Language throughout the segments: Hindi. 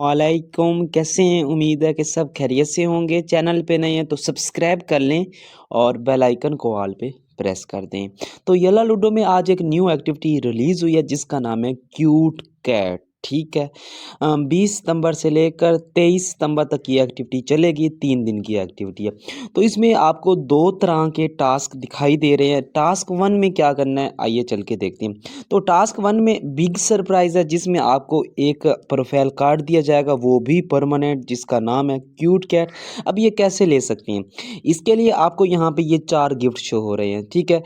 वालेकुम, कैसे हैं? उम्मीद है कि सब खैरियत से होंगे। चैनल पे नए हैं तो सब्सक्राइब कर लें और बेल आइकन को ऑल पे प्रेस कर दें। तो येला लूडो में आज एक न्यू एक्टिविटी रिलीज़ हुई है जिसका नाम है क्यूट कैट। ठीक है। 20 सितंबर से लेकर 23 सितंबर तक ये एक्टिविटी चलेगी। 3 दिन की एक्टिविटी है। तो इसमें आपको 2 तरह के टास्क दिखाई दे रहे हैं। टास्क 1 में क्या करना है, आइए चल के देखते हैं। तो टास्क 1 में बिग सरप्राइज़ है जिसमें आपको एक प्रोफाइल कार्ड दिया जाएगा, वो भी परमानेंट, जिसका नाम है क्यूट कैट। अब ये कैसे ले सकते हैं? इसके लिए आपको यहाँ पे ये 4 गिफ्ट शो हो रहे हैं। ठीक है।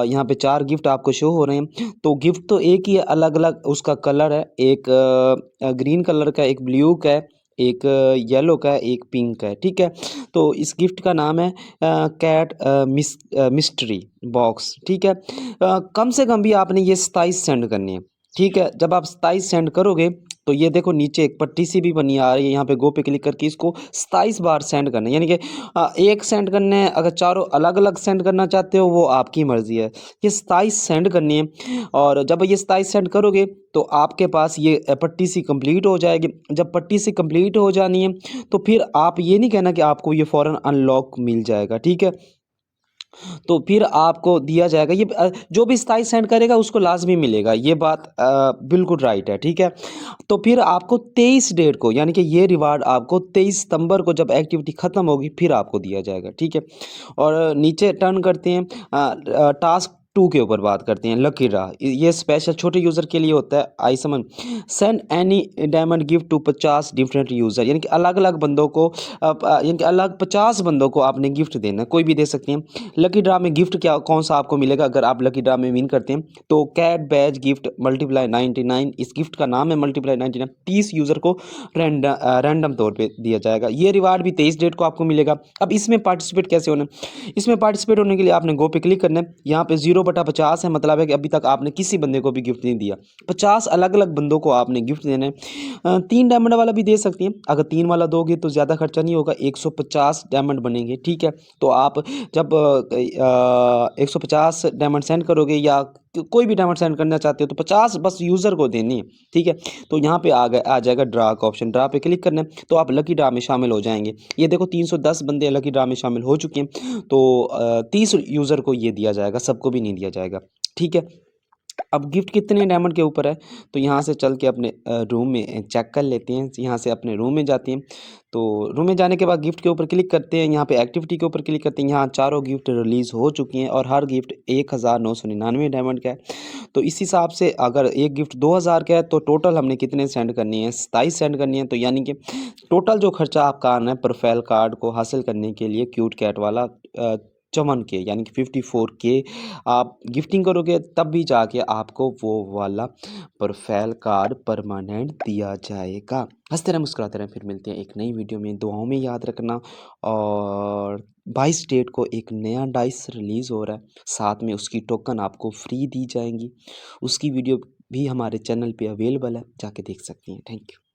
यहाँ पे 4 गिफ्ट आपको शो हो रहे हैं। तो गिफ्ट तो एक ही है, अलग-अलग उसका कलर है। एक ग्रीन कलर का, एक ब्लू का है, एक येलो का है, एक पिंक का है। ठीक है। तो इस गिफ्ट का नाम है कैट मिस्ट्री बॉक्स। ठीक है। कम से कम भी आपने ये 27 सेंड करनी है। ठीक है। जब आप 27 सेंड करोगे तो ये देखो नीचे एक पट्टी सी भी बनी आ रही है, यहाँ पे गो पे क्लिक करके इसको 27 बार सेंड करना है। यानी कि एक सेंड करने हैं, अगर चारों अलग अलग सेंड करना चाहते हो वो आपकी मर्ज़ी है। ये 27 सेंड करनी है और जब ये 27 सेंड करोगे तो आपके पास ये पट्टी सी कंप्लीट हो जाएगी। जब पट्टी सी कंप्लीट हो जानी है तो फिर आप ये नहीं कहना कि आपको ये फ़ौरन अनलॉक मिल जाएगा। ठीक है। तो फिर आपको दिया जाएगा ये जो भी 27 सेंड करेगा उसको लाज़मी मिलेगा। ये बात बिल्कुल राइट है। ठीक है। तो फिर आपको 23 डेट को, यानी कि ये रिवार्ड आपको 23 सितंबर को जब एक्टिविटी ख़त्म होगी फिर आपको दिया जाएगा। ठीक है। और नीचे टर्न करते हैं, टास्क 2 के ऊपर बात करते हैं, लकी ड्रा। ये स्पेशल छोटे यूज़र के लिए होता है। I someone send any diamond gift to 50 different user, यानी कि अलग-अलग बंदों को यानी कि अलग 50 बंदों को आपने गिफ्ट देना है, कोई भी दे सकते हैं। लकी ड्रा में गिफ्ट क्या कौन सा आपको मिलेगा अगर आप लकी ड्रा में विन करते हैं? तो कैट बैज गिफ्ट मल्टीप्लाई 99, इस गिफ्ट का नाम है मल्टीप्लाई 99। 30 यूज़र को रैंडम तौर पे दिया जाएगा। ये रिवार्ड भी 23 डेट को आपको मिलेगा। अब इसमें पार्टिसिपेट कैसे होना है? इसमें पार्टिसिपेट होने के लिए आपने गो पे क्लिक करना है। यहाँ पे 0/50 है, मतलब है कि अभी तक आपने किसी बंदे को भी गिफ्ट नहीं दिया। 50 अलग-अलग बंदों को आपने गिफ्ट देना है। 3 डायमंड वाला भी दे सकती हैं। अगर 3 वाला दोगे तो ज़्यादा खर्चा नहीं होगा, 150 डायमंड बनेंगे। ठीक है। तो आप जब 150 डायमंड सेंड करोगे या कोई भी डायमंड सेंड करना चाहते हो तो 50 बस यूज़र को देनी है। ठीक है। तो यहाँ पे आ जाएगा ड्रा का ऑप्शन, ड्रा पे क्लिक करना है तो आप लकी ड्रा में शामिल हो जाएंगे। ये देखो 310 बंदे लकी ड्रा में शामिल हो चुके हैं। तो 30 यूज़र को ये दिया जाएगा, सबको भी नहीं दिया जाएगा। ठीक है। अब गिफ्ट कितने डायमंड के ऊपर है तो यहाँ से चल के अपने रूम में चेक कर लेते हैं। यहाँ से अपने रूम में जाते हैं। तो रूम में जाने के बाद गिफ्ट के ऊपर क्लिक करते हैं, यहाँ पे एक्टिविटी के ऊपर क्लिक करते हैं। यहाँ चारों गिफ्ट रिलीज़ हो चुकी हैं और हर गिफ्ट 1999 डायमंड का है। तो इस हिसाब से अगर एक गिफ्ट 2000 का है तो टोटल हमने कितने सेंड करनी है? 27 सेंड करनी है। तो यानी कि टोटल जो खर्चा आपका आना है प्रोफाइल कार्ड को हासिल करने के लिए क्यूट कैट वाला 54 के, यानी कि 54 के आप गिफ्टिंग करोगे तब भी जाके आपको वो वाला प्रोफाइल कार्ड परमानेंट दिया जाएगा। हंसते रहें मुस्कुराते रहें, फिर मिलते हैं एक नई वीडियो में। दुआओं में याद रखना। और 22 डेट को एक नया डाइस रिलीज़ हो रहा है, साथ में उसकी टोकन आपको फ्री दी जाएंगी। उसकी वीडियो भी हमारे चैनल पे अवेलेबल है, जाके देख सकती हैं। Thank you.